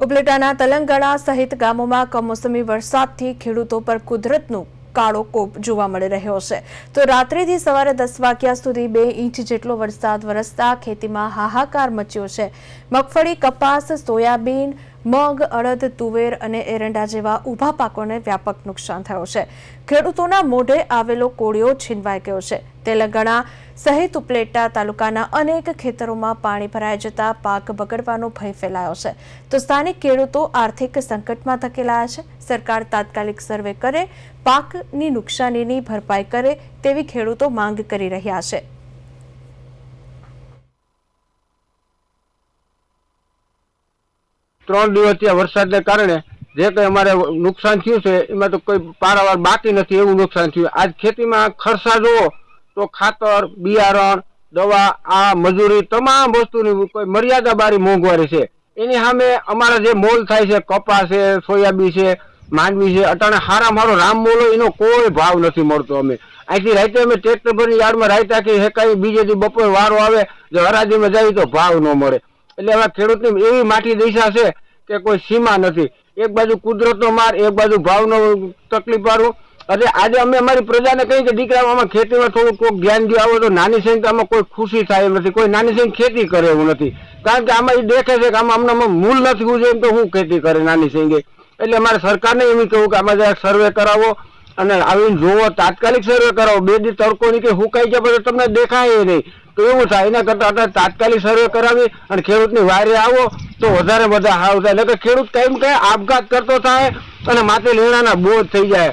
ઉપલેટાના તલંગાણા સહિત ગામોમાં કમોસમી વરસાદથી ખેડૂતો પર કુદરતનો કાળો કોપ જોવા મળી રહ્યો છે। તો રાત્રિથી સવારે 10 વાગ્યા સુધી 2 ઇંચ જેટલો વરસાદ વરસતા ખેતીમાં હાહાકાર મચ્યો છે। મગફળી, કપાસ, સોયાબીન, મગ, અડદ, તુવેર અને એરંડા જેવા ઊભા પાકોને વ્યાપક નુકસાન થયું છે। ખેડૂતોના મોઢે આવેલો કોળિયો છીનવાઈ ગયો છે। તેલંગાણા સહિત ઉપલેટા તાલુકાના અનેક ખેતરોમાં પાણી ભરાઈ જતા પાક બગડવાનો ભય ફેલાયો છે। તો સ્થાનિક ખેડૂતો આર્થિક સંકટમાં ધકેલાયા છે। સરકાર તાત્કાલિક સર્વે કરે, પાકની નુકસાનીની ભરપાઈ કરે તેવી ખેડૂતો માંગ કરી રહ્યા છે। ત્રણ દિવસથી વરસાદને કારણે જે કંઈ અમારે નુકસાન થયું છે એમાં તો કોઈ પારાવાર બાકી નથી એવું નુકસાન થયું। આજ ખેતીમાં ખર્ચા જુઓ તો ખાતર, બિયારણ, દવા, આ મજૂરી તમામ વસ્તુની કોઈ મર્યાદા બારી મોંઘવારી છે। એની સામે અમારા જે મોલ થાય છે, કપાસ છે, સોયાબીન છે, માંડવી છે, અટાણે હારામાં હારો રામ મોલ હોય એનો કોઈ ભાવ નથી મળતો। અમે અહીંથી રાતે અમે ટ્રેક્ટર ભરી યાર્ડમાં રાત આખી હેકાઈ, બીજે દી બપોર વારો આવે જો હરાજીમાં જાય તો ભાવ ન મળે। એટલે હવે ખેડૂતની એવી માઠી દિશા છે કે કોઈ સીમા નથી। એક બાજુ કુદરતનો માર, એક બાજુ ભાવનો તકલીફ વાળું। એટલે આજે અમે અમારી પ્રજાને કહી કે દીકરાઓમાં ખેતીમાં થોડું કોઈક ધ્યાન દો આવો તો નાની સંખ્યામાં કોઈ ખુશી થાય એમ નથી, કોઈ નાની સંખ્યા ખેતી કરે એવું નથી। કારણ કે આમાં એ દેખે છે કે આમાં અમને મૂલ નથી ઉજે એમ તો હું ખેતી કરે નાની સંખ્યા। એટલે અમારે સરકારને એમ કહ્યું કે આમાં જરાક સર્વે કરાવો અને આવીને જોવો, તાત્કાલિક સર્વે કરાવો। 2 દી તડકો નીકળે હુકાઈ ગયા પછી તમને દેખાય નહીં તો એવું થાય। એના કરતાં અત્યારે તાત્કાલિક સર્વે કરાવી અને ખેડૂતની વારે આવો તો વધારે બધા હાવ થાય। એટલે કે ખેડૂત કઈ આપઘાત કરતો થાય અને માથે લેણાના બોજ થઈ જાય।